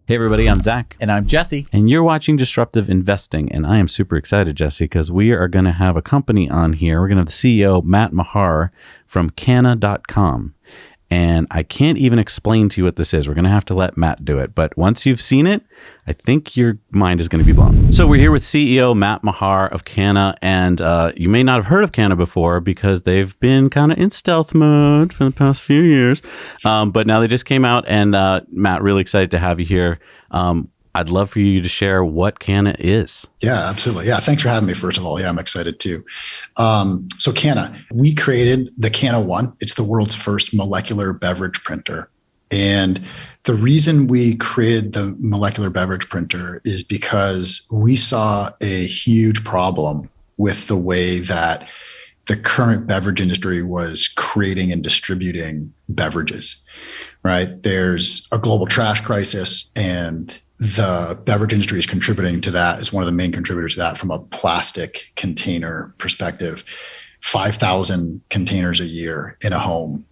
Hey everybody, I'm Zach. And I'm Jesse. And you're watching Disruptive Investing. And I am super excited, Jesse, because we are going to have a company on here. We're going to have the CEO, Matt Mahar from Cana.com. And I can't even explain to you what this is. We're going to have to let Matt do it. But once you've seen it, I think your mind is going to be blown. So we're here with CEO Matt Mahar of Cana. And you may not have heard of Cana before because they've been kind of in stealth mode for the past few years. But now they just came out. And Matt, really excited to have you here. I'd love for you to share what Cana is. Yeah, absolutely. Yeah, thanks for having me, first of all. Yeah, I'm excited too. So Cana, we created the Cana 1. It's the world's first molecular beverage printer. And the reason we created the molecular beverage printer is because we saw a huge problem with the way that the current beverage industry was creating and distributing beverages, right? There's a global trash crisis, and the beverage industry is contributing to that, is one of the main contributors to that from a plastic container perspective. 5,000 containers a year in a home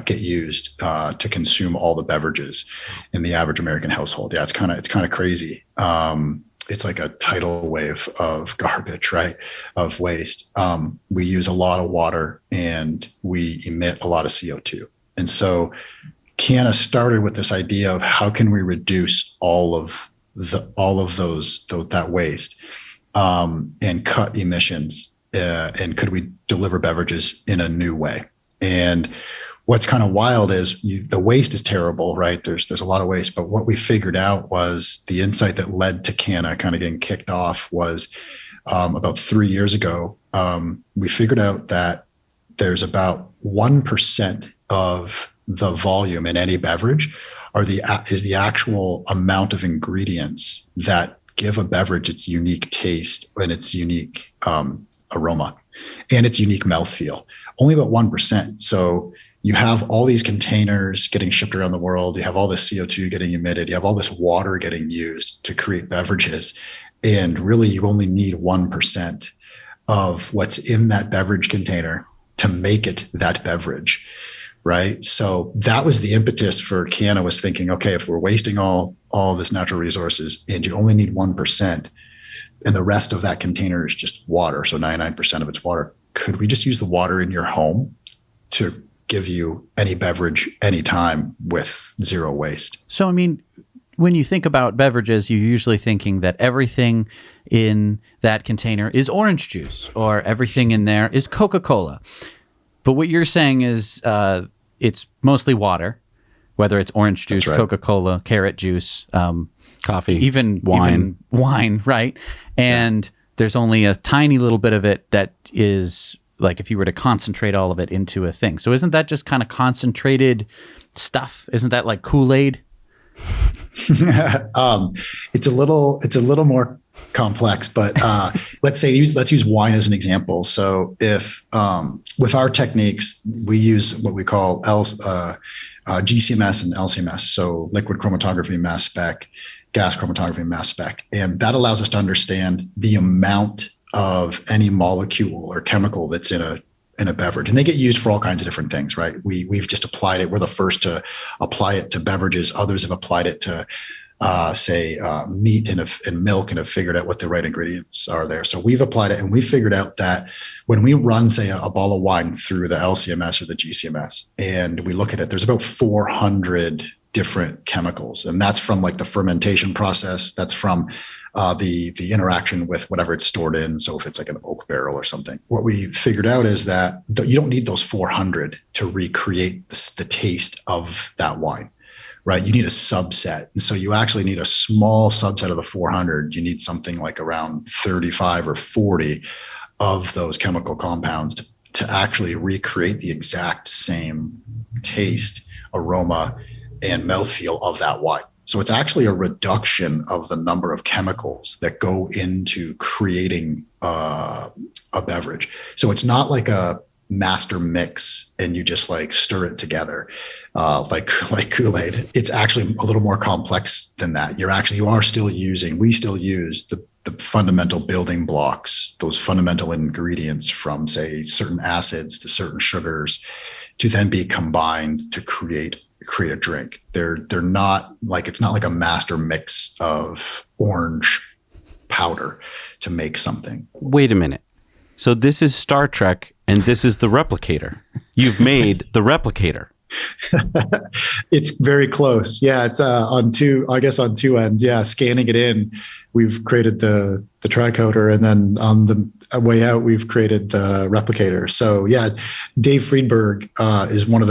get used to consume all the beverages in the average American household. Yeah, it's kind of crazy. It's like a tidal wave of garbage, right? Of waste. We use a lot of water and we emit a lot of CO2. And so Cana started with this idea of how can we reduce all of that waste and cut emissions, and could we deliver beverages in a new way? And what's kind of wild is the waste is terrible, right? There's a lot of waste, but what we figured out was the insight that led to Cana kind of getting kicked off was about 3 years ago. We figured out that there's about 1% of the volume in any beverage is the actual amount of ingredients that give a beverage its unique taste and its unique aroma and its unique mouthfeel. Only about 1%. So you have all these containers getting shipped around the world. You have all this CO2 getting emitted. You have all this water getting used to create beverages. And really, you only need 1% of what's in that beverage container to make it that beverage. Right. So that was the impetus for Cana, was thinking, okay, if we're wasting all this natural resources and you only need 1% and the rest of that container is just water, so 99% of it's water, could we just use the water in your home to give you any beverage anytime with zero waste? So, I mean, when you think about beverages, you're usually thinking that everything in that container is orange juice or everything in there is Coca-Cola. But what you're saying is it's mostly water, whether it's orange juice, right, Coca-Cola, carrot juice, coffee, even wine, right? And there's only a tiny little bit of it that is like if you were to concentrate all of it into a thing. So isn't that just kind of concentrated stuff? Isn't that like Kool-Aid? It's a little more complex, but let's use wine as an example. So if with our techniques, we use what we call GCMS and LCMS, so liquid chromatography mass spec, gas chromatography mass spec, and that allows us to understand the amount of any molecule or chemical that's in a beverage, and they get used for all kinds of different things, right? We've just applied it. We're the first to apply it to beverages. Others have applied it to meat and milk and have figured out what the right ingredients are there. So we've applied it, and we figured out that when we run, say, a bottle of wine through the LCMS or the GCMS, and we look at it, there's about 400 different chemicals. And that's from like the fermentation process. That's from the interaction with whatever it's stored in. So if it's like an oak barrel or something, what we figured out is that you don't need those 400 to recreate the taste of that wine. Right, you need a subset. And so you actually need a small subset of the 400. You need something like around 35 or 40 of those chemical compounds to actually recreate the exact same taste, aroma, and mouthfeel of that wine. So it's actually a reduction of the number of chemicals that go into creating a beverage. So it's not like a master mix and you just like stir it together like Kool-Aid. It's actually a little more complex than that. We still use the fundamental building blocks, those fundamental ingredients from, say, certain acids to certain sugars to then be combined to create create a drink. They're not like, it's not like a master mix of orange powder to make something. Wait a minute. So this is Star Trek and this is the Replicator. You've made the Replicator. It's very close. Yeah, it's on two ends. Yeah, scanning it in, we've created the tricoder, and then on the way out, we've created the replicator. So yeah, Dave Friedberg was one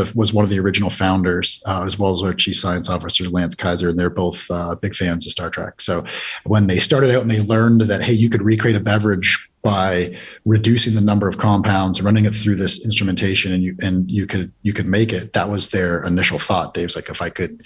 of the original founders, as well as our chief science officer Lance Kaiser, and they're both big fans of Star Trek. So when they started out and they learned that, hey, you could recreate a beverage by reducing the number of compounds, running it through this instrumentation, and you could make it. That was their initial thought. Dave's like, if I could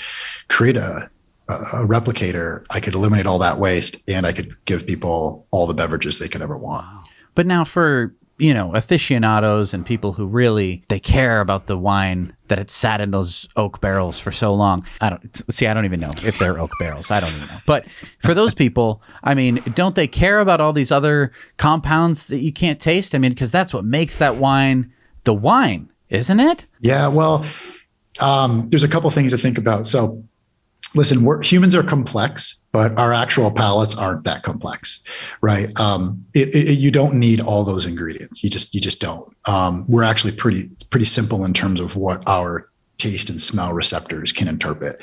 create a replicator, I could eliminate all that waste, and I could give people all the beverages they could ever want. But now for, aficionados and people who really, they care about the wine that had sat in those oak barrels for so long. I don't even know if they're oak barrels. I don't even know. But for those people, I mean, don't they care about all these other compounds that you can't taste? I mean, because that's what makes that wine the wine, isn't it? Yeah, well, there's a couple things to think about. So listen, humans are complex, but our actual palates aren't that complex, right? You don't need all those ingredients. You just don't. We're actually pretty simple in terms of what our taste and smell receptors can interpret,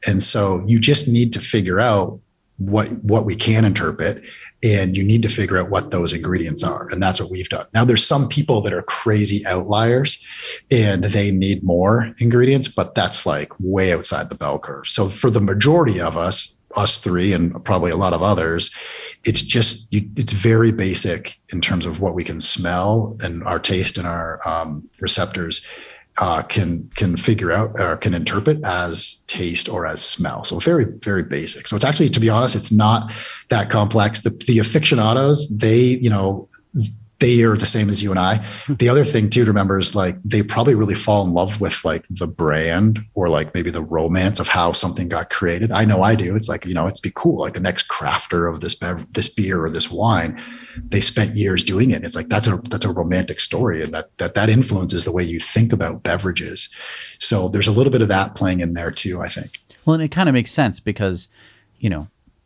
and so you just need to figure out what we can interpret, and you need to figure out what those ingredients are, and that's what we've done. Now, there's some people that are crazy outliers, and they need more ingredients, but that's like way outside the bell curve. So for the majority of us three, and probably a lot of others, it's very basic in terms of what we can smell, and our taste and our receptors can figure out or can interpret as taste or as smell. So very, very basic. So it's actually, to be honest, it's not that complex. The aficionados, they are the same as you and I. The other thing too to remember is like, they probably really fall in love with like the brand or like maybe the romance of how something got created. I know I do. It's like, it's be cool. Like the next crafter of this beer or this wine, they spent years doing it. It's like, that's a romantic story, and that influences the way you think about beverages. So there's a little bit of that playing in there too, I think. Well, and it kind of makes sense because,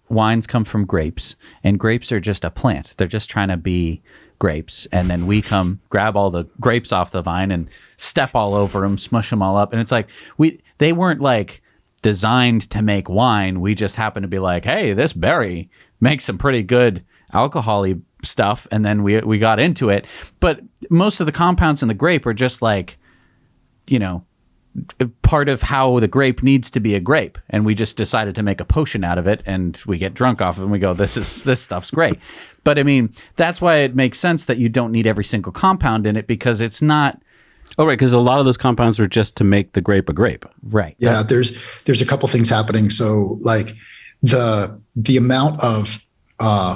wines come from grapes, and grapes are just a plant. They're just trying to be grapes, and then we come grab all the grapes off the vine and step all over them, smush them all up, and it's like they weren't like designed to make wine. We just happen to be like, hey, this berry makes some pretty good alcohol-y stuff, and then we got into it. But most of the compounds in the grape are just like, part of how the grape needs to be a grape, and we just decided to make a potion out of it, and we get drunk off it, and we go, this stuff's great. But I mean, that's why it makes sense that you don't need every single compound in it, because it's not. Oh, right, because a lot of those compounds are just to make the grape a grape. Right. Yeah, there's a couple things happening. So like the amount of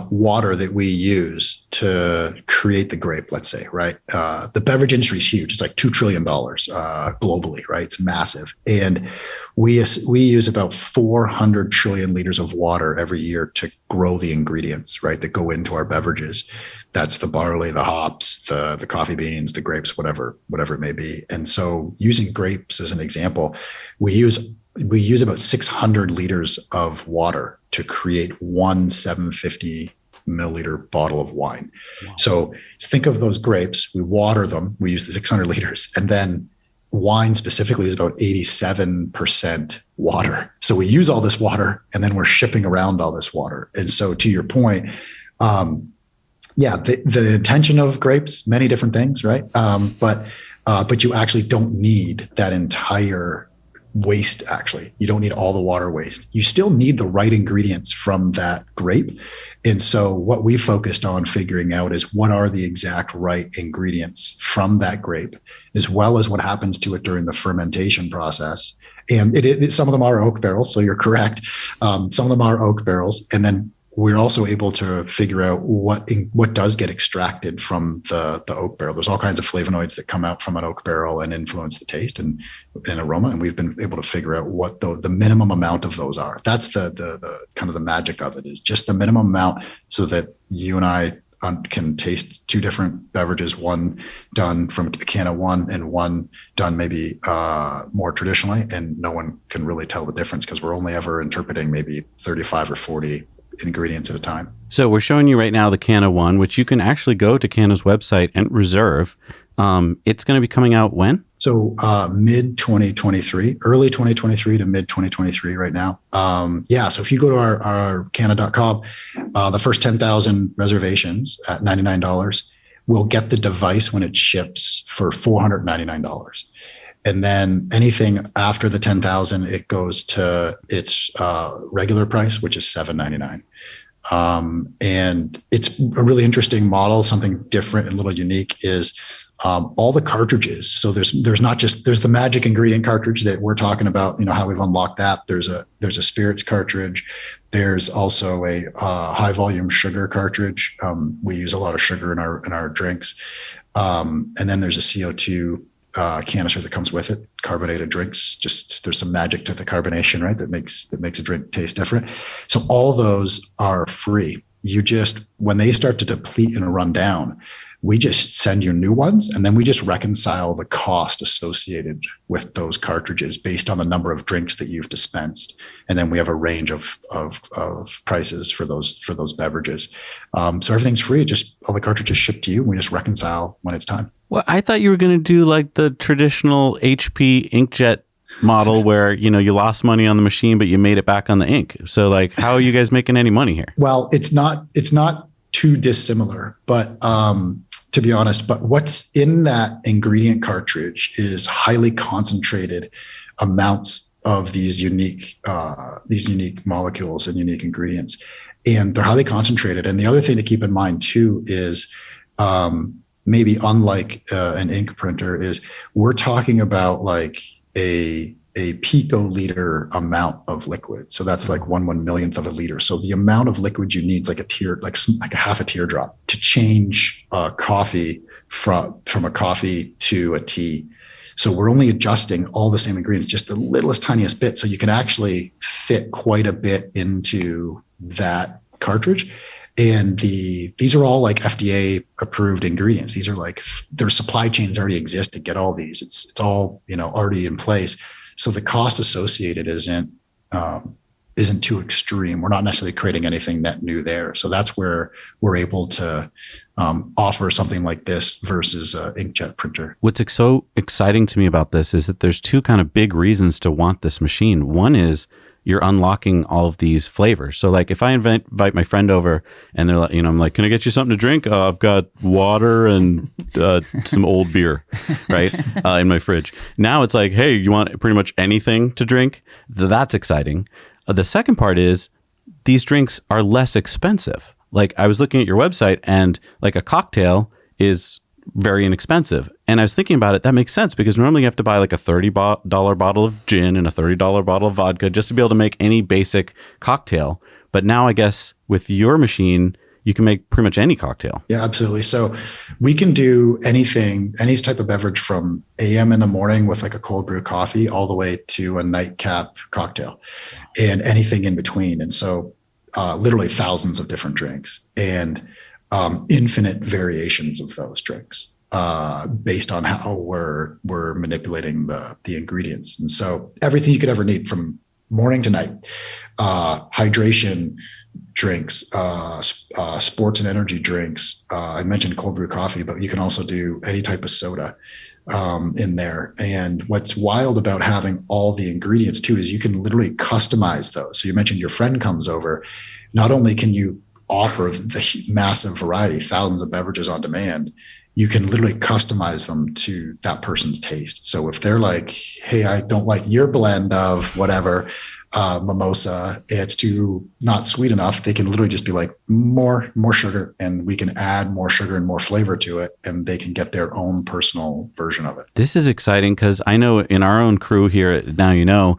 water that we use to create the grape, let's say, right? The beverage industry is huge. It's like $2 trillion globally, right? It's massive. And we use about 400 trillion liters of water every year to grow the ingredients, right, that go into our beverages. That's the barley, the hops, the coffee beans, the grapes, whatever it may be. And so using grapes as an example, we use about 600 liters of water to create one 750 milliliter bottle of wine. Wow. So think of those grapes, we water them, we use the 600 liters, and then wine specifically is about 87% water. So we use all this water, and then we're shipping around all this water. And so to your point, the intention of grapes, many different things, right? But you actually don't need that entire waste. Actually, you don't need all the water waste. You still need the right ingredients from that grape. And so what we focused on figuring out is what are the exact right ingredients from that grape, as well as what happens to it during the fermentation process. And some of them are oak barrels, so you're correct. Some of them are oak barrels. And then we're also able to figure out what does get extracted from the oak barrel. There's all kinds of flavonoids that come out from an oak barrel and influence the taste and aroma. And we've been able to figure out what the minimum amount of those are. That's the kind of the magic of it, is just the minimum amount, so that you and I can taste two different beverages, one done from Cana 1 and one done maybe more traditionally, and no one can really tell the difference because we're only ever interpreting maybe 35 or 40 ingredients at a time. So we're showing you right now the Cana 1, which you can actually go to Cana's website and reserve. It's going to be coming out when? So mid 2023, early 2023 to mid 2023 right now. So if you go to our Cana.com, the first 10,000 reservations at $99 will get the device when it ships for $499. And then anything after the 10,000, it goes to its regular price, which is $799. And it's a really interesting model. Something different and a little unique is all the cartridges. So there's the magic ingredient cartridge that we're talking about, how we've unlocked that. There's a spirits cartridge. There's also a high volume sugar cartridge. We use a lot of sugar in our drinks. And then there's a CO2 canister that comes with it, carbonated drinks. Just there's some magic to the carbonation, right? That makes a drink taste different. So all those are free. When they start to deplete and run down, we just send you new ones, and then we just reconcile the cost associated with those cartridges based on the number of drinks that you've dispensed. And then we have a range of prices for those beverages. So everything's free. Just all the cartridges shipped to you, and we just reconcile when it's time. Well, I thought you were going to do like the traditional HP inkjet model where, you lost money on the machine, but you made it back on the ink. So like, how are you guys making any money here? Well, it's not too dissimilar, but to be honest, but what's in that ingredient cartridge is highly concentrated amounts of these unique molecules and unique ingredients, and they're highly concentrated. And the other thing to keep in mind too is maybe unlike an ink printer is we're talking about like a picoliter amount of liquid. So that's like 1/1,000,000th of a liter. So the amount of liquid you need is like a half a teardrop to change coffee from a coffee to a tea. So we're only adjusting all the same ingredients, just the littlest, tiniest bit. So you can actually fit quite a bit into that cartridge. And these are all like FDA approved ingredients. These are like their supply chains already exist to get all these. It's all, already in place. So the cost associated isn't too extreme. We're not necessarily creating anything net new there. So that's where we're able to offer something like this versus an inkjet printer. What's so exciting to me about this is that there's two kind of big reasons to want this machine. One is you're unlocking all of these flavors. So like if I invite my friend over and they're like, I'm like, can I get you something to drink? I've got water and some old beer, right? In my fridge. Now it's like, hey, you want pretty much anything to drink? That's exciting. The second part is these drinks are less expensive. Like I was looking at your website and like a cocktail is very inexpensive. And I was thinking about it, that makes sense because normally you have to buy like a $30 bottle of gin and a $30 bottle of vodka just to be able to make any basic cocktail. But now I guess with your machine, you can make pretty much any cocktail. Yeah, absolutely. So we can do anything, any type of beverage from AM in the morning with like a cold brew coffee all the way to a nightcap cocktail and anything in between. And so literally thousands of different drinks and infinite variations of those drinks based on how we're manipulating the ingredients. And so everything you could ever need from morning to night, hydration drinks, sports and energy drinks. I mentioned cold brew coffee, but you can also do any type of soda in there. And what's wild about having all the ingredients too is you can literally customize those. So you mentioned your friend comes over. Not only can you offer the massive variety, thousands of beverages on demand, you can literally customize them to that person's taste. So if they're like, hey, I don't like your blend of whatever, mimosa, it's too not sweet enough, they can literally just be like more sugar, and we can add more sugar and more flavor to it, and they can get their own personal version of it. This is exciting because I know in our own crew here at Now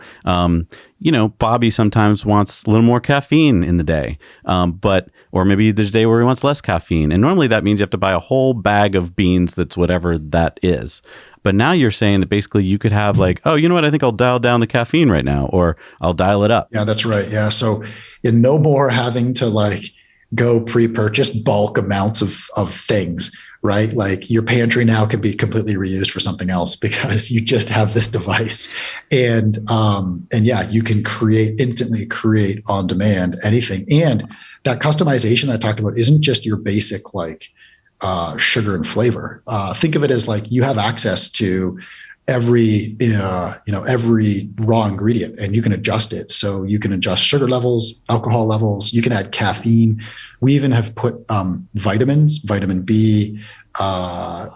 Bobby sometimes wants a little more caffeine in the day, or maybe there's a day where he wants less caffeine, and normally that means you have to buy a whole bag of beans that's whatever that is. But now you're saying that basically you could have like, oh, you know what? I think I'll dial down the caffeine right now, or I'll dial it up. Yeah, that's right. Yeah. So no more having to like go pre-purchase bulk amounts of things, right? Like your pantry now could be completely reused for something else because you just have this device. And yeah, you can instantly create on demand anything. And that customization that I talked about isn't just your basic like sugar and flavor. Think of it as like you have access to every every raw ingredient, and you can adjust it. So you can adjust sugar levels, alcohol levels. You can add caffeine. We even have put vitamins, vitamin B,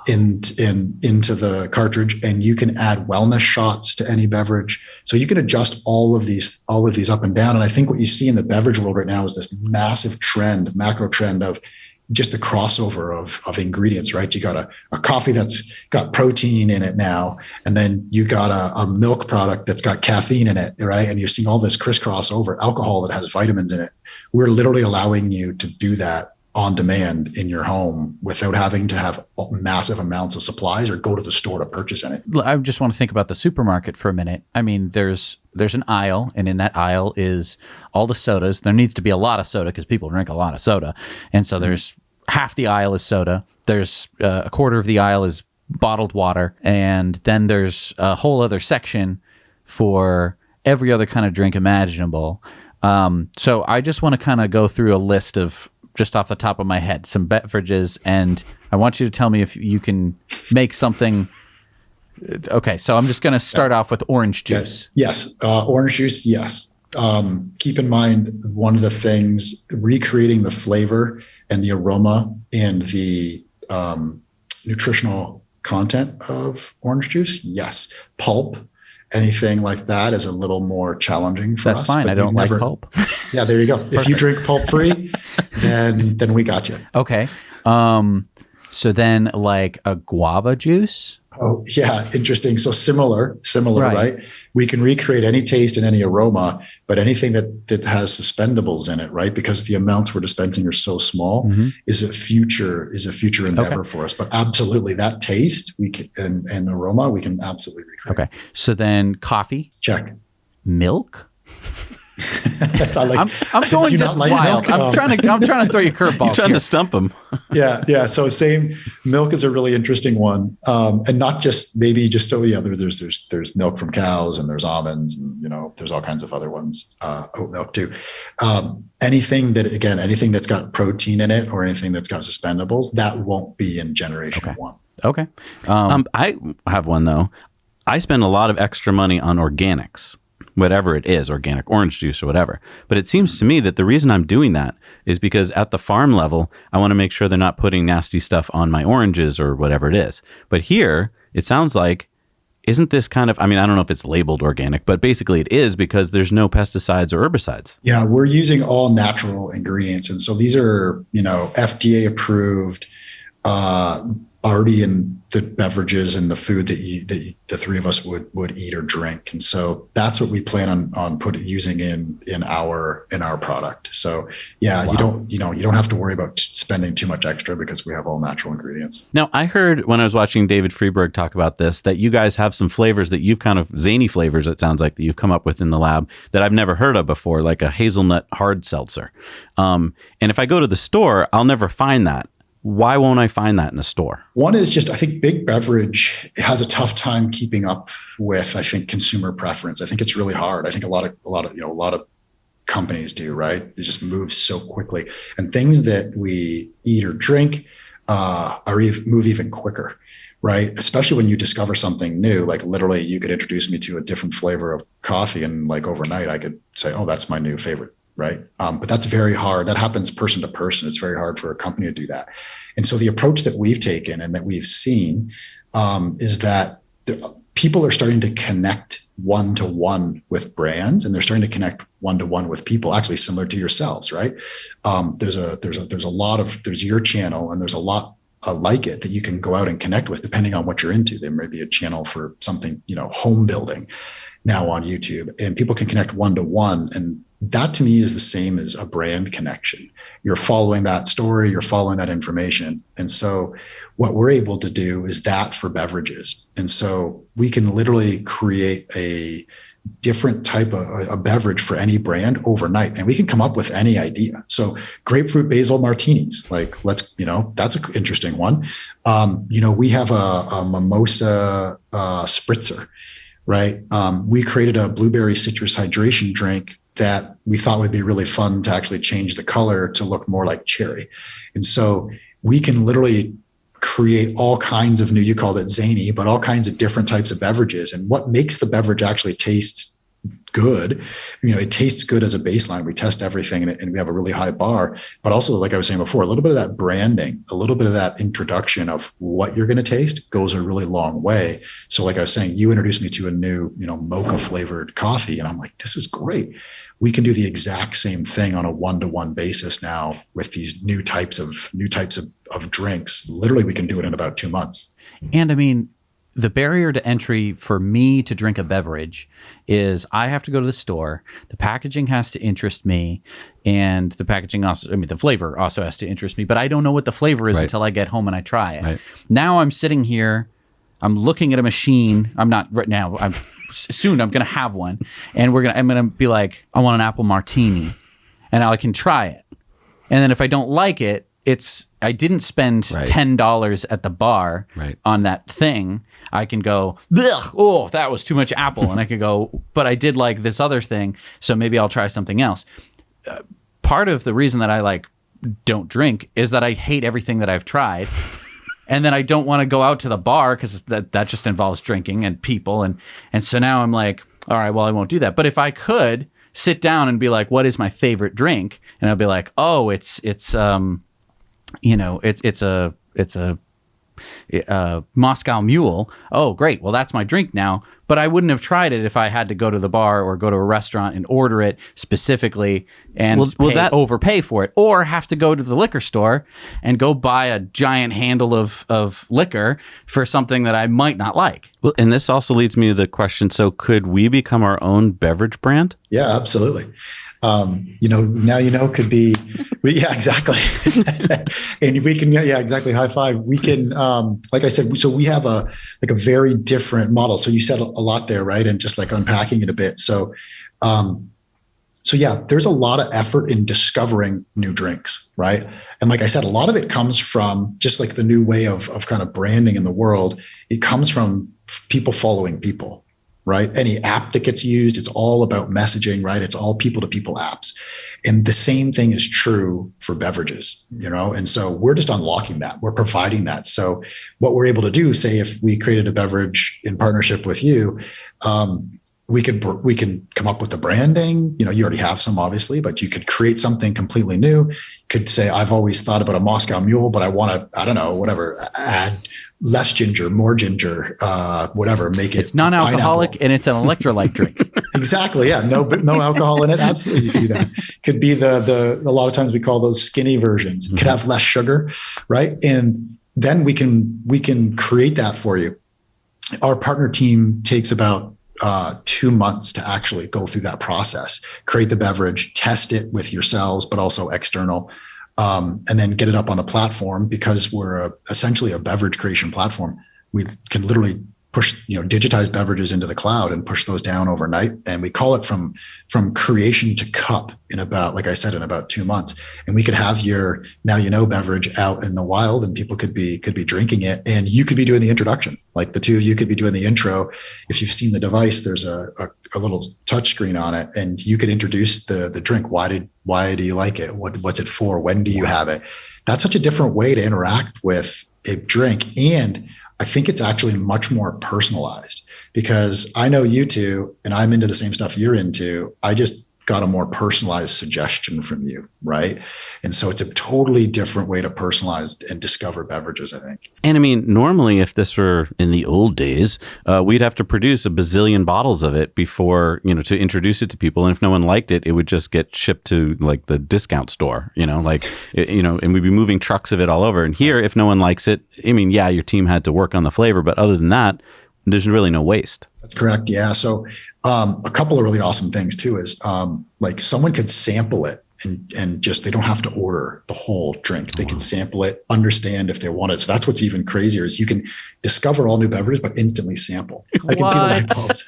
into the cartridge, and you can add wellness shots to any beverage. So you can adjust all of these up and down. And I think what you see in the beverage world right now is this massive trend, macro trend of just the crossover of ingredients, right? You got a coffee that's got protein in it now, and then you got a milk product that's got caffeine in it, right? And you're seeing all this crisscross over alcohol that has vitamins in it. We're literally allowing you to do that on demand in your home without having to have massive amounts of supplies or go to the store to purchase anything. I just want to think about the supermarket for a minute. I mean, there's an aisle, and in that aisle is all the sodas. There needs to be a lot of soda because people drink a lot of soda. And so there's half the aisle is soda. There's a quarter of the aisle is bottled water. And then there's a whole other section for every other kind of drink imaginable. So I just want to kind of go through a list of, just off the top of my head, some beverages, and I want you to tell me if you can make something. Okay, so I'm just going to start off with orange juice. Yes, orange juice, yes. Keep in mind, one of the things, recreating the flavor and the aroma and the nutritional content of orange juice, yes. Pulp, anything like that is a little more challenging for us. That's fine. I don't like pulp. Yeah, there you go. If you drink pulp free, then we got you. Okay. So then like a guava juice? Oh, yeah. Interesting. So similar, right? We can recreate any taste and any aroma, but anything that has suspendables in it, right? Because the amounts we're dispensing are so small, is a future endeavor for us. But absolutely, that taste and aroma, we can absolutely recreate. Okay. So then coffee? Check. Milk? I'm going just wild. I'm trying to throw you curveballs. You're trying to stump them. Yeah. So same. Milk is a really interesting one, and not just maybe just so there's milk from cows, and there's almonds, and there's all kinds of other ones. Oat milk too. Anything that's got protein in it or anything that's got suspendables, that won't be in generation one. Okay. I have one though. I spend a lot of extra money on organics. Whatever it is, organic orange juice or whatever. But it seems to me that the reason I'm doing that is because at the farm level, I want to make sure they're not putting nasty stuff on my oranges or whatever it is. But here, it sounds like, isn't this kind of, I mean, I don't know if it's labeled organic, but basically it is because there's no pesticides or herbicides. Yeah, we're using all natural ingredients. And so these are, FDA approved, already in the beverages and the food that the three of us would eat or drink. And so that's what we plan on using in our product. So yeah, wow. You don't have to worry about spending too much extra because we have all natural ingredients. Now, I heard when I was watching David Freeberg talk about this, that you guys have some flavors that you've kind of zany flavors, it sounds like, that you've come up with in the lab that I've never heard of before, like a hazelnut hard seltzer. And if I go to the store, I'll never find that. Why won't I find that in a store? One is just, I think big beverage has a tough time keeping up with, I think, consumer preference. I think it's really hard. I think a lot of companies do, right? They just move so quickly, and things that we eat or drink move even quicker, right? Especially when you discover something new. Like literally, you could introduce me to a different flavor of coffee, and like overnight, I could say, "Oh, that's my new favorite." Right. But that's very hard. That happens person to person. It's very hard for a company to do that. And so the approach that we've taken and that we've seen is that people are starting to connect one-to-one with brands, and they're starting to connect one-to-one with people, actually similar to yourselves, right? There's your channel, and there's a lot like it that you can go out and connect with depending on what you're into. There may be a channel for something, home building now on YouTube, and people can connect one-to-one. And that to me is the same as a brand connection. You're following that story, you're following that information. And so what we're able to do is that for beverages. And so we can literally create a different type of a beverage for any brand overnight, and we can come up with any idea. So grapefruit basil martinis, like that's an interesting one. We have a mimosa spritzer, right? We created a blueberry citrus hydration drink that we thought would be really fun to actually change the color to look more like cherry. And so we can literally create all kinds of new, you called it zany, but all kinds of different types of beverages. And what makes the beverage actually taste good, it tastes good as a baseline. We test everything and we have a really high bar, but also, like I was saying before, a little bit of that branding, a little bit of that introduction of what you're going to taste goes a really long way. So like I was saying, you introduced me to a new, mocha flavored coffee, and I'm like, this is great. We can do the exact same thing on a one-to-one basis now with these new types of drinks. Literally, we can do it in about 2 months. And I mean, the barrier to entry for me to drink a beverage is I have to go to the store. The packaging has to interest me, and the packaging also, the flavor also has to interest me, but I don't know what the flavor is until I get home and I try it. Right. Now I'm sitting here, I'm looking at a machine. I'm not right now. Soon I'm going to have one, and I'm going to be like, I want an apple martini, and now I can try it. And then if I don't like it, I didn't spend $10 at the bar on that thing. I can go, oh, that was too much apple. And I could go, but I did like this other thing, so maybe I'll try something else. Part of the reason that I don't drink is that I hate everything that I've tried. And then I don't want to go out to the bar because that just involves drinking and people. And so now I'm like, all right, well, I won't do that. But if I could sit down and be like, what is my favorite drink? And I'll be like, oh, it's a Moscow Mule. Oh, great. Well, that's my drink now. But I wouldn't have tried it if I had to go to the bar or go to a restaurant and order it specifically and overpay for it, or have to go to the liquor store and go buy a giant handle of liquor for something that I might not like. Well, and this also leads me to the question, so could we become our own beverage brand? Yeah, absolutely. Could be, exactly. And we can, exactly. High five. We can, like I said, so we have a very different model. So you said a lot there, right? And just unpacking it a bit. So there's a lot of effort in discovering new drinks, right? And like I said, a lot of it comes from just the new way of kind of branding in the world. It comes from people following people. Right? Any app that gets used, it's all about messaging, right? It's all people to people apps. And the same thing is true for beverages, And so we're just unlocking that. We're providing that. So what we're able to do, say if we created a beverage in partnership with you, we can come up with the branding. You already have some, obviously, but you could create something completely new. You could say, I've always thought about a Moscow Mule, but I want to, add less ginger, more ginger, whatever. Make it. It's non-alcoholic pineapple. And it's an electrolyte drink. Exactly. Yeah. No alcohol in it. Absolutely, you can do that. Could be a lot of times we call those skinny versions. It could have less sugar, right? And then we can create that for you. Our partner team takes about 2 months to actually go through that process, create the beverage, test it with yourselves, but also external, and then get it up on the platform. Because we're essentially a beverage creation platform, we can literally push, digitize beverages into the cloud and push those down overnight. And we call it from creation to cup in about, like I said, in about 2 months. And we could have your beverage out in the wild, and people could be drinking it, and you could be doing the introduction. Like the two of you could be doing the intro. If you've seen the device, there's a little touch screen on it, and you could introduce the drink. Why do you like it? What's it for? When do you have it? That's such a different way to interact with a drink. And I think it's actually much more personalized, because I know you two and I'm into the same stuff you're into. I just got a more personalized suggestion from you, right? And so it's a totally different way to personalize and discover beverages, I think. And I mean, normally if this were in the old days, we'd have to produce a bazillion bottles of it before, to introduce it to people. And if no one liked it, it would just get shipped to the discount store, and we'd be moving trucks of it all over. And here, if no one likes it, I mean, yeah, your team had to work on the flavor, but other than that, there's really no waste. That's correct. Yeah. So a couple of really awesome things too is someone could sample it and just, they don't have to order the whole drink. They can sample it, understand if they want it. So that's what's even crazier is you can discover all new beverages, but instantly sample. I can see the light bulbs.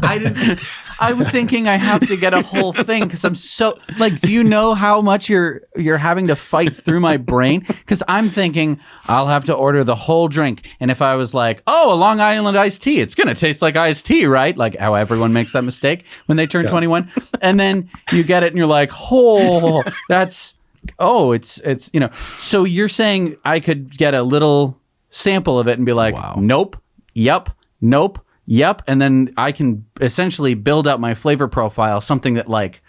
I didn't. I was thinking I have to get a whole thing because I'm so like. Do you know how much you're having to fight through my brain? Because I'm thinking I'll have to order the whole drink, and if I was like, oh, a Long Island iced tea, it's gonna taste like iced tea, right? Like how everyone makes that mistake when they turn 21, and then you get it, and you're like, oh, that's it's you know. So you're saying I could get a little sample of it and be like, nope, yep, nope. Yep. And then I can essentially build out my flavor profile, something that like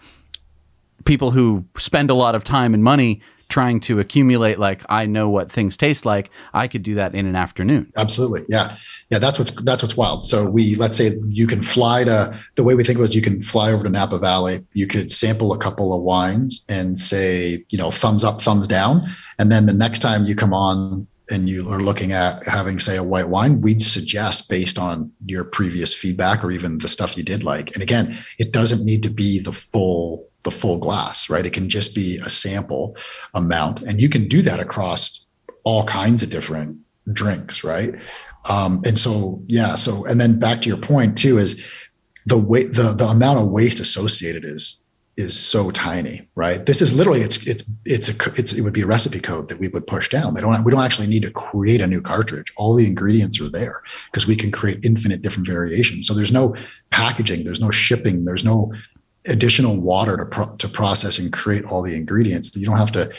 people who spend a lot of time and money trying to accumulate, like I know what things taste like, I could do that in an afternoon. Absolutely. Yeah. Yeah. That's what's wild. So let's say you can fly the way we think was you can fly over to Napa Valley. You could sample a couple of wines and say, thumbs up, thumbs down. And then the next time you come on, and you are looking at having, say, a white wine, we'd suggest based on your previous feedback or even the stuff you did like. And again, it doesn't need to be the full glass, right? It can just be a sample amount. And you can do that across all kinds of different drinks, right? And then back to your point too, is the amount of waste associated is so tiny, right? This is literally it would be a recipe code that we would push down. We don't actually need to create a new cartridge. All the ingredients are there because we can create infinite different variations. So there's no packaging, there's no shipping, there's no additional water to process and create all the ingredients. You don't have to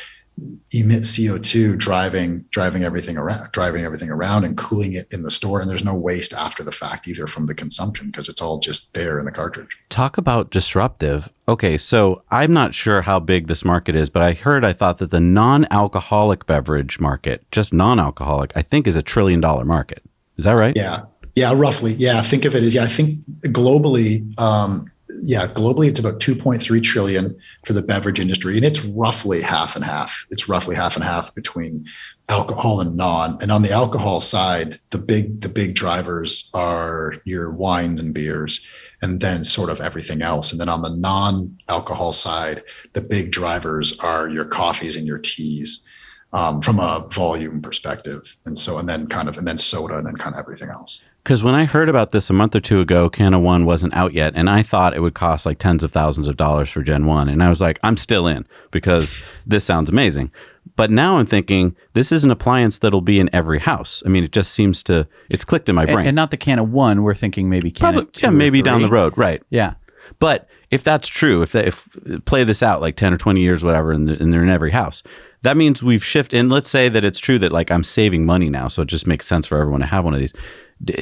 emit CO2 driving everything around and cooling it in the store. And there's no waste after the fact either from the consumption because it's all just there in the cartridge. Talk about disruptive. Okay, so I'm not sure how big this market is, but I thought that the non-alcoholic beverage market, just non-alcoholic, I think is $1 trillion market. Is that right? Yeah, roughly. Yeah, think of it as, I think globally, globally it's about 2.3 trillion for the beverage industry, and it's roughly half and half. It's roughly half and half between alcohol and non. And on the alcohol side, the big drivers are your wines and beers, and then sort of everything else. And then on the non-alcohol side, the big drivers are your coffees and your teas from a volume perspective, and then soda, and then kind of everything else. Because when I heard about this a month or two ago, Cana 1 wasn't out yet, and I thought it would cost like tens of thousands of dollars for Gen 1. And I was like, I'm still in because this sounds amazing. But now I'm thinking this is an appliance that'll be in every house. I mean, it just seems it's clicked in my brain. And not the Cana 1, we're thinking maybe Cana 2 yeah, maybe down the road, right. Yeah. But if that's true, if play this out like 10 or 20 years, whatever, and they're in every house, that means we've shifted. And let's say that it's true that like I'm saving money now, so it just makes sense for everyone to have one of these.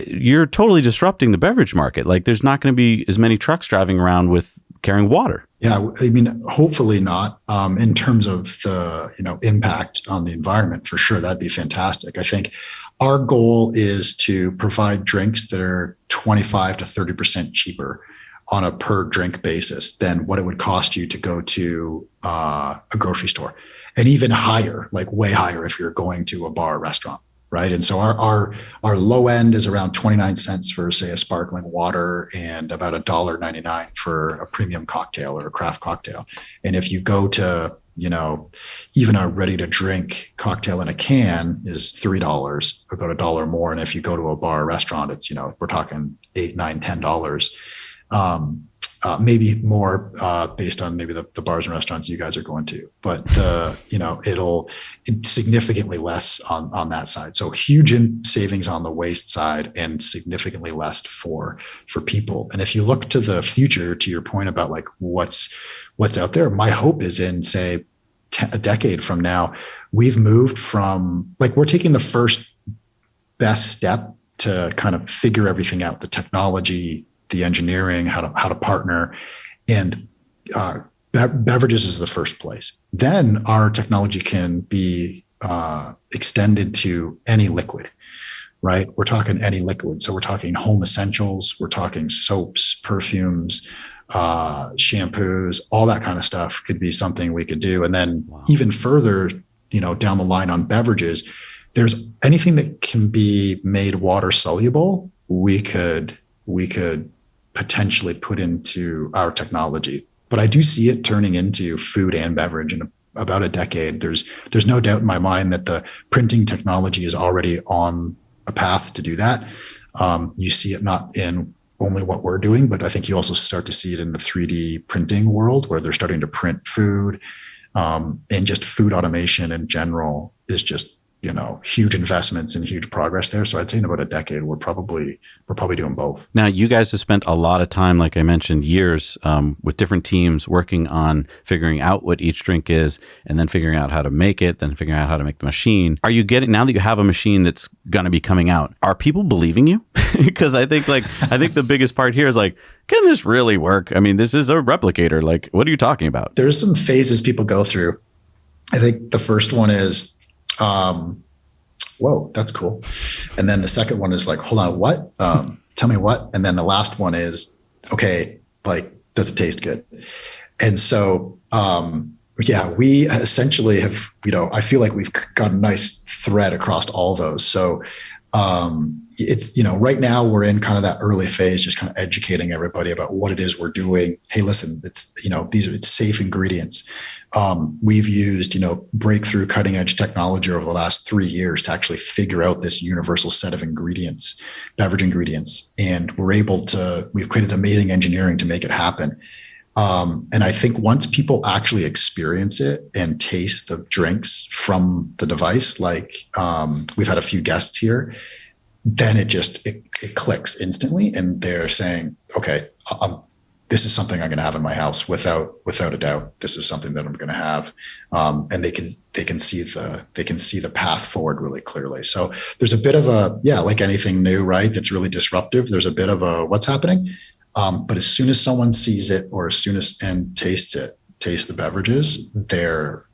You're totally disrupting the beverage market. Like there's not going to be as many trucks driving around with carrying water. Yeah, I mean, hopefully not. In terms of the impact on the environment, for sure, that'd be fantastic. I think our goal is to provide drinks that are 25 to 30% cheaper on a per drink basis than what it would cost you to go to a grocery store, and even higher, like way higher if you're going to a bar or restaurant. Right. And so our low end is around 29 cents for, say, a sparkling water, and about $1.99 for a premium cocktail or a craft cocktail. And if you go to, even a ready to drink cocktail in a can is $3, about $1 more. And if you go to a bar or restaurant, it's, we're talking $8, $9, $10. Maybe more based on maybe the bars and restaurants you guys are going to, but it's significantly less on that side. So huge savings on the waste side and significantly less for people. And if you look to the future, to your point about like what's out there, my hope is in, say, a decade from now, we've moved from like, we're taking the first best step to kind of figure everything out, the technology, the engineering, how to partner, and beverages is the first place. Then our technology can be extended to any liquid, right? We're talking any liquid. So we're talking home essentials, we're talking soaps, perfumes, shampoos, all that kind of stuff could be something we could do. And then even further, down the line on beverages, there's anything that can be made water soluble, we could potentially put into our technology. But I do see it turning into food and beverage in about a decade. There's no doubt in my mind that the printing technology is already on a path to do that. You see it not in only what we're doing, but I think you also start to see it in the 3D printing world where they're starting to print food, and just food automation in general is just, huge investments and huge progress there. So I'd say in about a decade, we're probably doing both. Now, you guys have spent a lot of time, like I mentioned, years with different teams working on figuring out what each drink is, and then figuring out how to make it, then figuring out how to make the machine. Are you getting, now that you have a machine that's going to be coming out, are people believing you? Because I think the biggest part here is like, can this really work? I mean, this is a replicator. Like, what are you talking about? There's some phases people go through. I think the first one is, whoa, that's cool. And then the second one is like, hold on, what? Tell me what? And then the last one is, okay, like, does it taste good? And so, we essentially have, I feel like we've got a nice thread across all those. So, it's, right now we're in kind of that early phase, just kind of educating everybody about what it is we're doing. Hey, listen, it's, it's safe ingredients. We've used, breakthrough cutting edge technology over the last 3 years to actually figure out this universal set of ingredients, beverage ingredients. And we've created amazing engineering to make it happen. And I think once people actually experience it and taste the drinks from the device, like we've had a few guests here, then it clicks instantly, and they're saying, okay, this is something I'm going to have in my house without a doubt. This is something that I'm going to have, and they can see the path forward really clearly. So there's a bit of like anything new, right? That's really disruptive. There's a bit of a what's happening, but as soon as someone sees it, or as soon as and tastes the beverages, they're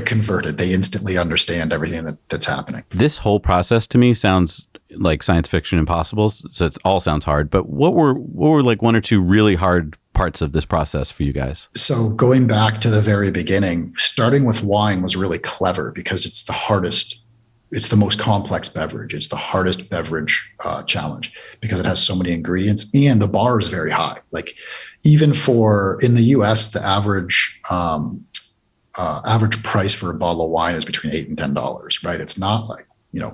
converted. They instantly understand everything that's happening. This whole process to me sounds like science fiction impossible. So it all sounds hard. But what were like one or two really hard parts of this process for you guys? So going back to the very beginning, starting with wine was really clever because it's the hardest. It's the most complex beverage. It's the hardest beverage challenge because it has so many ingredients, and the bar is very high. Like even in the US, the average price for a bottle of wine is between $8 and $10, right? It's not like,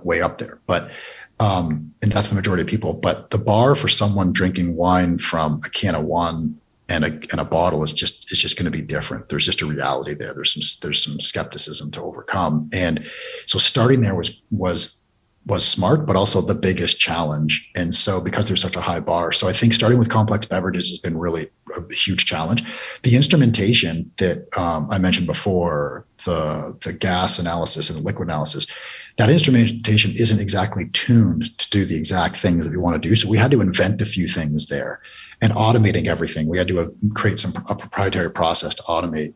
way up there, but, and that's the majority of people, but the bar for someone drinking wine from a Cana 1 and a bottle is just going to be different. There's just a reality there. There's some skepticism to overcome. And so starting there was smart, but also the biggest challenge. And so because there's such a high bar, so I think starting with complex beverages has been really a huge challenge. The instrumentation that I mentioned before, the gas analysis and the liquid analysis, that instrumentation isn't exactly tuned to do the exact things that we want to do. So we had to invent a few things there, and automating everything. We had to create a proprietary process to automate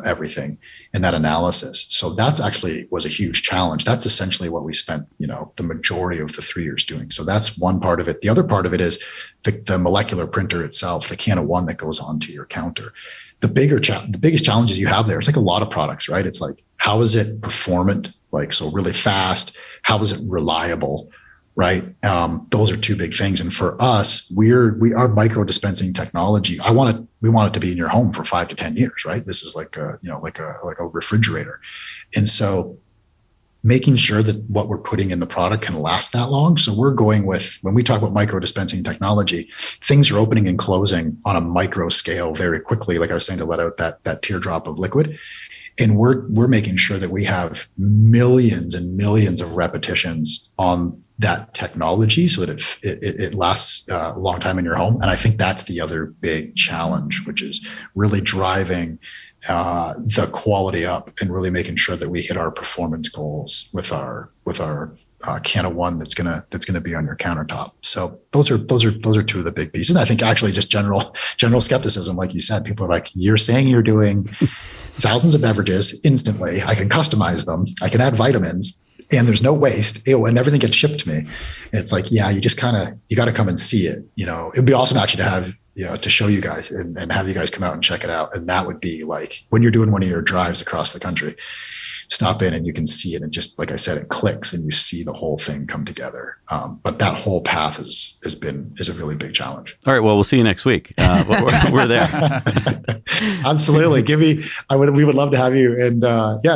everything in that analysis. So that's actually was a huge challenge. That's essentially what we spent, the majority of the 3 years doing. So that's one part of it. The other part of it is the molecular printer itself, the Cana 1 that goes onto your counter. The biggest challenges you have there, it's like a lot of products, right? It's like, how is it performant? Like, so really fast. How is it reliable? Right. Those are two big things. And for us, we are micro dispensing technology. We want it to be in your home for 5 to 10 years, right? This is like a refrigerator. And so making sure that what we're putting in the product can last that long. So we're going with, when we talk about micro dispensing technology, things are opening and closing on a micro scale very quickly. Like I was saying, to let out that teardrop of liquid. And we're making sure that we have millions and millions of repetitions on that technology so that it lasts a long time in your home. And I think that's the other big challenge, which is really driving the quality up and really making sure that we hit our performance goals with our Cana 1 that's gonna be on your countertop. So those are two of the big pieces. And I think actually just general skepticism, like you said, people are like, you're saying you're doing thousands of beverages instantly. I can customize them. I can add vitamins, and there's no waste. And everything gets shipped to me. And it's like, yeah, you got to come and see it. It'd be awesome actually to have, to show you guys and have you guys come out and check it out. And that would be like when you're doing one of your drives across the country, stop in and you can see it. And just like I said, it clicks and you see the whole thing come together. But that whole path is a really big challenge. All right. Well, we'll see you next week. We're there. Absolutely. We would love to have you. And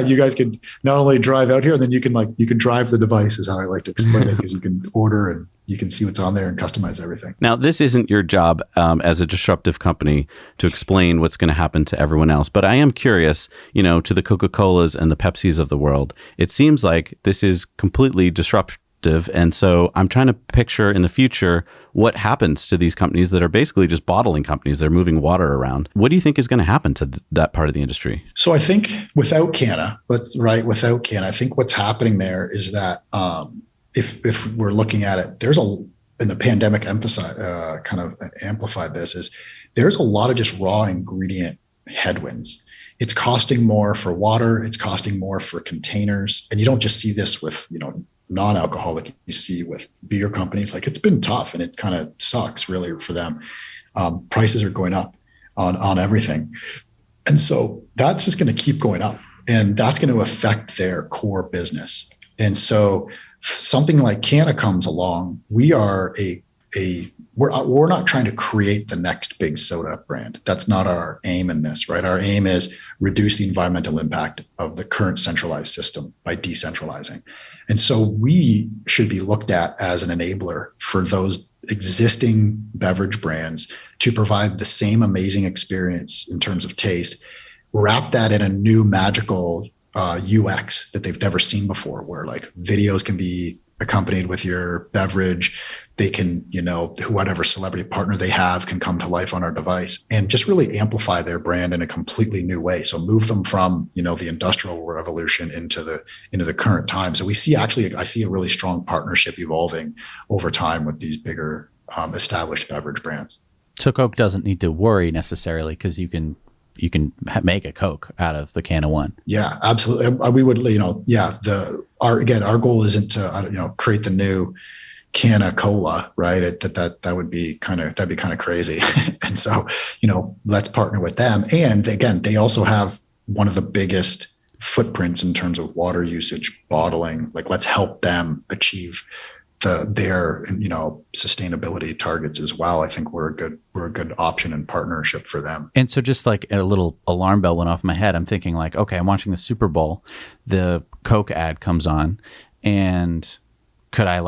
you guys can not only drive out here, and then you can drive the device is how I like to explain it, because you can order and you can see what's on there and customize everything. Now, this isn't your job as a disruptive company to explain what's going to happen to everyone else, but I am curious, to the Coca-Colas and the Pepsis of the world, it seems like this is completely disruptive. And so I'm trying to picture in the future what happens to these companies that are basically just bottling companies. They're moving water around. What do you think is going to happen to that part of the industry? So I think without Cana, I think what's happening there is that if we're looking at it, and the pandemic kind of amplified this, is there's a lot of just raw ingredient headwinds. It's costing more for water. It's costing more for containers. And you don't just see this with, non-alcoholic, you see with beer companies. Like, it's been tough and it kind of sucks really for them. Prices are going up on everything. And so that's just going to keep going up, and that's going to affect their core business. And so something like Cana comes along, we're not trying to create the next big soda brand. That's not our aim in this, right? Our aim is reduce the environmental impact of the current centralized system by decentralizing. And so we should be looked at as an enabler for those existing beverage brands to provide the same amazing experience in terms of taste, wrap that in a new magical UX that they've never seen before, where like videos can be accompanied with your beverage. They can, whatever celebrity partner they have can come to life on our device and just really amplify their brand in a completely new way. So move them from, the industrial revolution into the current time. So I see a really strong partnership evolving over time with these bigger established beverage brands. So Coke doesn't need to worry necessarily, because you can make a Coke out of the Cana One. Yeah, absolutely. We would, our goal isn't to, create the new Cana Cola, right? That would be that'd be kind of crazy. And so, let's partner with them. And again, they also have one of the biggest footprints in terms of water usage, bottling. Like, let's help them achieve their sustainability targets as well. I think we're a good option and partnership for them. And so just like a little alarm bell went off in my head. I'm thinking like, okay, I'm watching the Super Bowl, the Coke ad comes on, and could I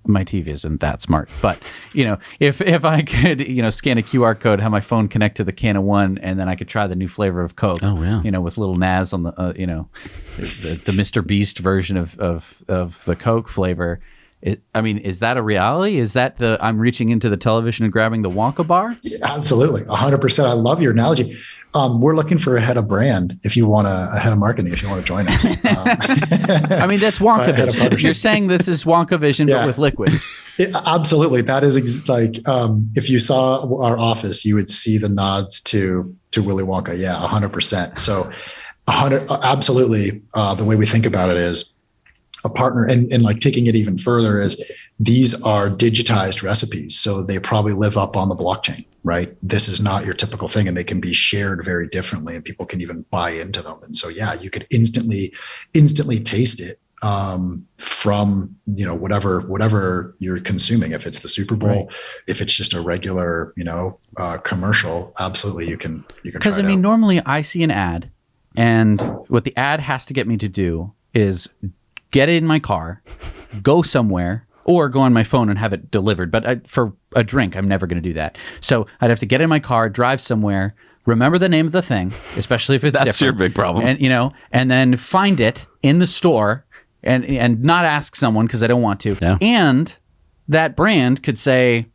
my TV isn't that smart, but if I could, scan a QR code, have my phone connect to the Cana One, and then I could try the new flavor of Coke. Oh yeah. With little Naz on the, the Mr. Beast version of the Coke flavor. Is that a reality? Is that I'm reaching into the television and grabbing the Wonka bar? Yeah, absolutely. 100%. I love your analogy. We're looking for a head of brand. If you want a head of marketing, if you want to join us. That's Wonka Vision. You're saying this is Wonka Vision, but with liquids. Absolutely. That is if you saw our office, you would see the nods to Willy Wonka. Yeah, 100%. So 100, absolutely. The way we think about it is a partner, and like taking it even further is these are digitized recipes. So they probably live up on the blockchain, right? This is not your typical thing, and they can be shared very differently, and people can even buy into them. And so, yeah, you could instantly taste it from, whatever you're consuming. If it's the Super Bowl, right. If it's just a regular, commercial, absolutely. You can because normally I see an ad, and what the ad has to get me to do is get in my car, go somewhere, or go on my phone and have it delivered. But for a drink, I'm never going to do that. So I'd have to get in my car, drive somewhere, remember the name of the thing, especially if it's That's different. Your big problem. And, and then find it in the store and not ask someone because I don't want to. Yeah. And that brand could say,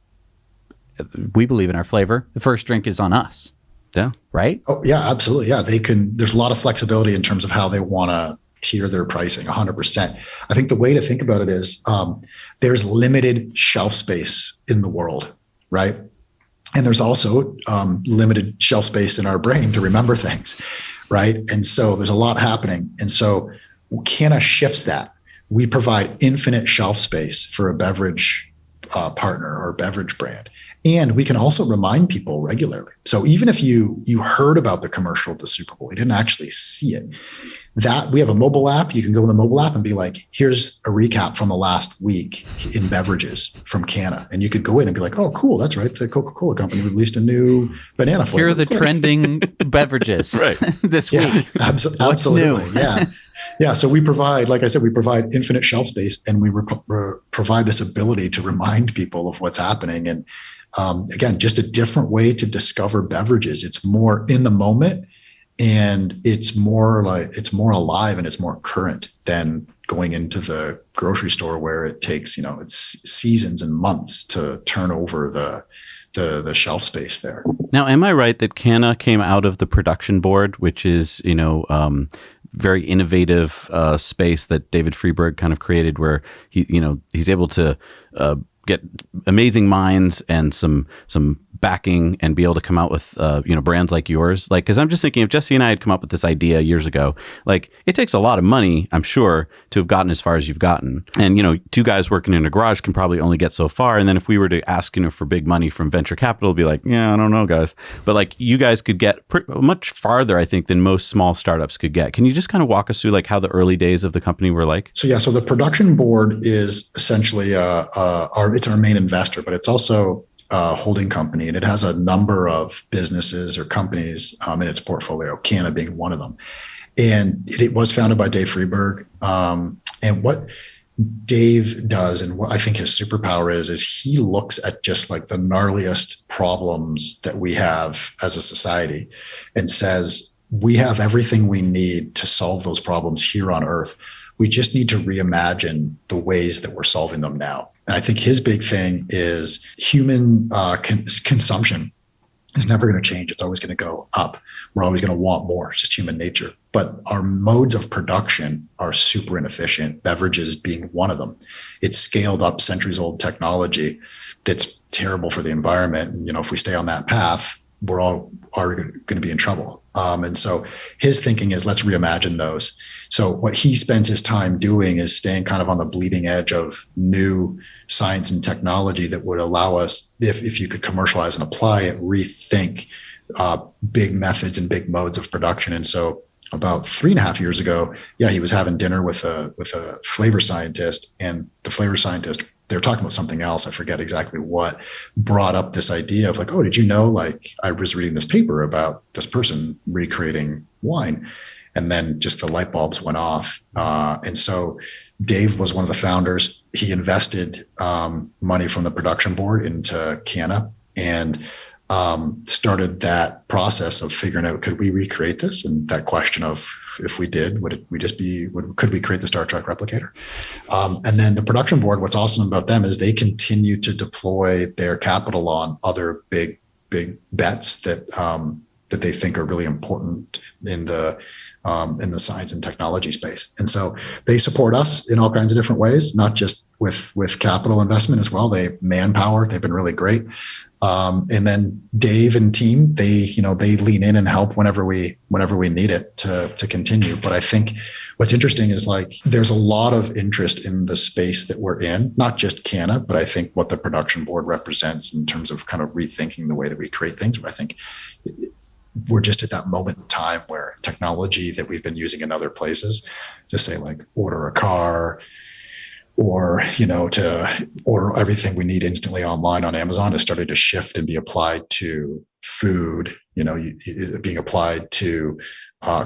we believe in our flavor. The first drink is on us. Yeah. Right? Oh, yeah, absolutely. Yeah. There's a lot of flexibility in terms of how they want to tier their pricing. 100%. I think the way to think about it is there's limited shelf space in the world, right? And there's also limited shelf space in our brain to remember things, right? And so there's a lot happening. And so Cana shifts that. We provide infinite shelf space for a beverage partner or beverage brand. And we can also remind people regularly. So even if you heard about the commercial at the Super Bowl, you didn't actually see it, that we have a mobile app. You can go in the mobile app and be like, here's a recap from the last week in beverages from Cana. And you could go in and be like, oh, cool. That's right. The Coca-Cola company released a new banana flavor. Here are the trending beverages right. this week. Absolutely. New? Yeah. Yeah, so we provide, like I said, we provide infinite shelf space, and we provide this ability to remind people of what's happening. And again, just a different way to discover beverages. It's more in the moment, and it's more alive, and it's more current than going into the grocery store where it takes, it's seasons and months to turn over the shelf space there. Now, am I right that Cana came out of the production board, which is, very innovative space that David Freeberg kind of created, where he's able to get amazing minds and some backing and be able to come out with brands like yours. Like, because I'm just thinking, if Jesse and I had come up with this idea years ago, like, it takes a lot of money, I'm sure, to have gotten as far as you've gotten. And two guys working in a garage can probably only get so far. And then if we were to ask for big money from venture capital, it'd be like, yeah, I don't know, guys. But like, you guys could get much farther, I think, than most small startups could get. Can you just kind of walk us through like how the early days of the company were like? So the production board is essentially it's our main investor, but it's also a holding company, and it has a number of businesses or companies in its portfolio, Cana being one of them. And it was founded by Dave Freeberg. And what Dave does, and what I think his superpower is he looks at just like the gnarliest problems that we have as a society and says, we have everything we need to solve those problems here on Earth. We just need to reimagine the ways that we're solving them now. And I think his big thing is human consumption is never going to change. It's always going to go up. We're always going to want more. It's just human nature. But our modes of production are super inefficient, beverages being one of them. It's scaled up centuries-old technology that's terrible for the environment. And, if we stay on that path, we're all going to be in trouble. And so his thinking is, let's reimagine those. So what he spends his time doing is staying kind of on the bleeding edge of new science and technology that would allow us, if you could commercialize and apply it, rethink big methods and big modes of production. And so about 3.5 years ago, he was having dinner with a flavor scientist, and the flavor scientist, they were talking about something else, I forget exactly what, brought up this idea of like, oh, did you know, like, I was reading this paper about this person recreating wine. And then just the light bulbs went off. And so Dave was one of the founders. He invested money from the production board into Cana and started that process of figuring out, could we recreate this? And that question of, if we did, could we create the Star Trek replicator? And then the production board, what's awesome about them is they continue to deploy their capital on other big bets that they think are really important in the science and technology space. And so they support us in all kinds of different ways, not just with capital investment as well. They manpower, they've been really great. And then Dave and team, they lean in and help whenever we need it to continue. But I think what's interesting is like, there's a lot of interest in the space that we're in, not just Cana, but I think what the production board represents in terms of kind of rethinking the way that we create things. I think we're just at that moment in time where technology that we've been using in other places, to say like order a car or, to order everything we need instantly online on Amazon, has started to shift and be applied to food, being applied to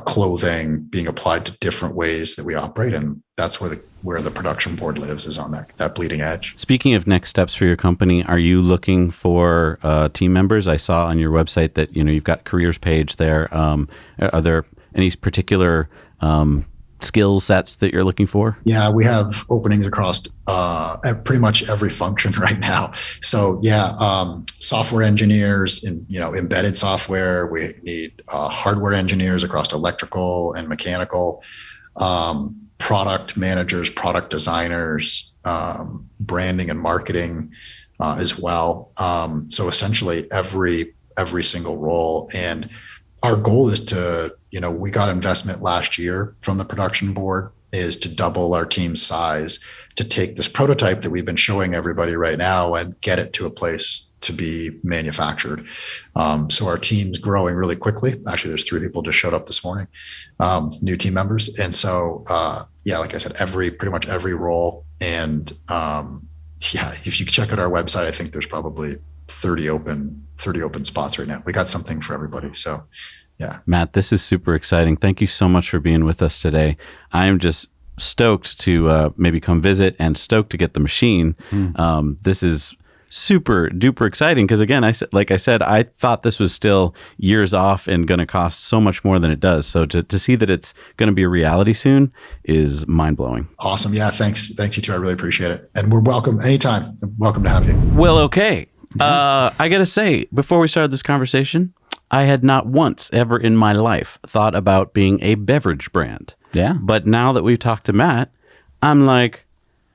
clothing, being applied to different ways that we operate. And that's where the production board lives, is on that bleeding edge. Speaking of next steps for your company, are you looking for team members? I saw on your website that you've got careers page there. Are there any particular skill sets that you're looking for? Yeah, we have openings across pretty much every function right now. So software engineers in embedded software. We need hardware engineers across electrical and mechanical, product managers, product designers, branding and marketing as well. So essentially every single role. And our goal is to, we got investment last year from the production board, is to double our team's size, to take this prototype that we've been showing everybody right now and get it to a place to be manufactured. So our team's growing really quickly. Actually, there's 3 people just showed up this morning, new team members. And so, like I said, pretty much every role. And if you check out our website, I think there's probably 30 open spots right now. We got something for everybody. So Yeah. Matt, this is super exciting. Thank you so much for being with us today. I am just stoked to maybe come visit and stoked to get the machine. This is super duper exciting because, again, I said, I thought this was still years off and going to cost so much more than it does. So to see that it's going to be a reality soon is mind blowing. Awesome. Yeah. Thanks. Thanks, you too. I really appreciate it. And we're welcome anytime. Welcome to have you. Well, okay. I got to say, before we started this conversation, I had not once ever in my life thought about being a beverage brand. Yeah. But now that we've talked to Matt, I'm like,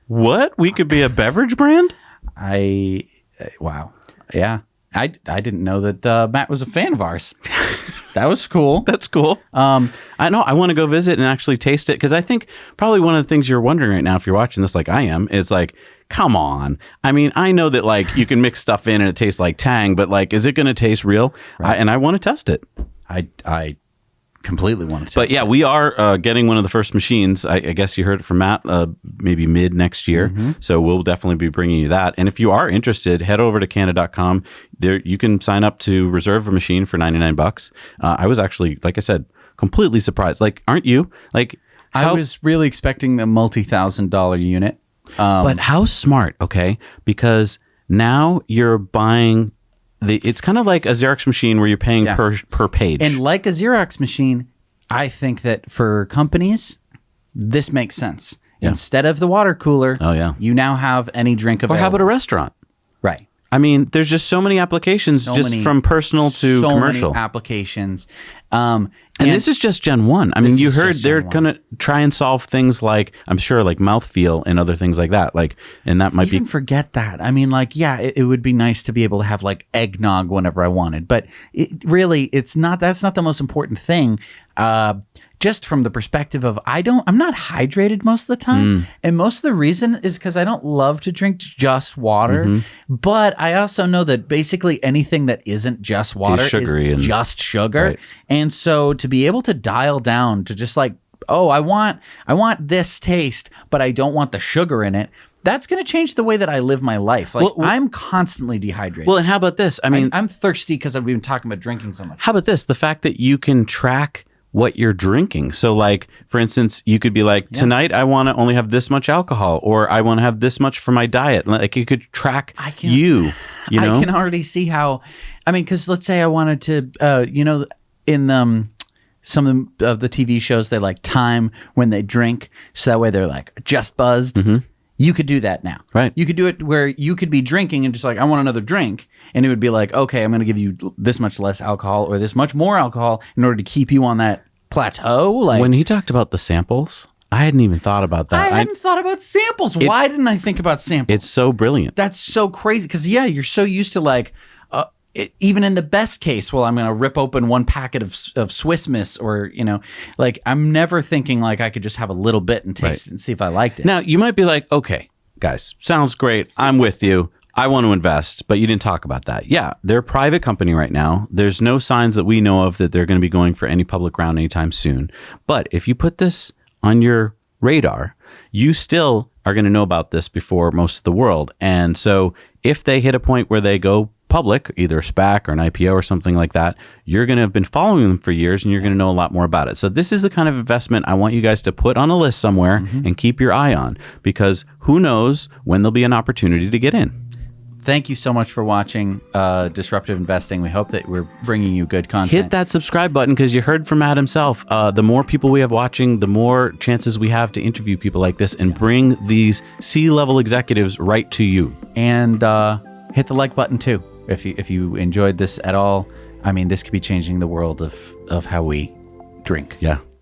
what? We could be a beverage brand? Wow. Yeah. I didn't know that Matt was a fan of ours. That was cool. That's cool. I know. I want to go visit and actually taste it because I think probably one of the things you're wondering right now, if you're watching this like I am, is like, come on. I mean, I know that like you can mix stuff in and it tastes like Tang, but like, is it going to taste real? Right. And I want to test it. I completely want to. But yeah, we are getting one of the first machines. I guess you heard it from Matt, maybe mid next year. So we'll definitely be bringing you that. And if you are interested, head over to Cana.com. There, you can sign up to reserve a machine for $99. I was actually, like I said, completely surprised. Like, aren't you? Like, I was really expecting the multi-$1,000 unit. But how smart? Okay, because now you're buying. It's kind of like a Xerox machine where you're paying per page. And like a Xerox machine, I think that for companies, this makes sense. Yeah. Instead of the water cooler, you now have any drink available. Or how about a restaurant? Right. I mean, there's just so many applications, from personal to commercial. Many applications. And this is just Gen 1. I mean, you heard they're going to try and solve things like, I'm sure, like mouthfeel and other things like that. Like, and that might even forget that. I mean, like, yeah, it would be nice to be able to have like eggnog whenever I wanted. But that's not the most important thing. Just from the perspective of I'm not hydrated most of the time. And most of the reason is because I don't love to drink just water. But I also know that basically anything that isn't just water is just sugar. Right. And so to be able to dial down to just like, oh, I want this taste, but I don't want the sugar in it. That's going to change the way that I live my life. Like, I'm constantly dehydrated. Well, and how about this? I mean, I'm thirsty because we've been talking about drinking so much. How about this? The fact that you can track what you're drinking. So like, for instance, you could be like, tonight I want to only have this much alcohol, or I want to have this much for my diet. Like, you could track you know? I can already see how, I mean, because let's say I wanted to, in some of the TV shows, they like time when they drink. So that way they're like just buzzed. You could do that now. Right. You could do it where you could be drinking and just like, I want another drink. And it would be like, okay, I'm going to give you this much less alcohol or this much more alcohol in order to keep you on that plateau. Like, when he talked about the samples, I hadn't even thought about that. I hadn't thought about samples. Why didn't I think about samples? It's so brilliant. That's so crazy. Because, you're so used to like, even in the best case, I'm going to rip open one packet of Swiss Miss, or, like, I'm never thinking like I could just have a little bit and taste it and see if I liked it. Now, you might be like, okay, guys, sounds great. I'm with you. I want to invest, but you didn't talk about that. Yeah, they're a private company right now. There's no signs that we know of that they're going to be going for any public round anytime soon. But if you put this on your radar, you still are going to know about this before most of the world. And so if they hit a point where they go public, either a SPAC or an IPO or something like that, you're going to have been following them for years and you're going to know a lot more about it. So this is the kind of investment I want you guys to put on a list somewhere and keep your eye on, because who knows when there'll be an opportunity to get in. Thank you so much for watching Disruptive Investing. We hope that we're bringing you good content. Hit that subscribe button, because you heard from Matt himself. The more people we have watching, the more chances we have to interview people like this and bring these C-level executives right to you. And hit the like button too if you enjoyed this at all. I mean, this could be changing the world of how we drink. Yeah.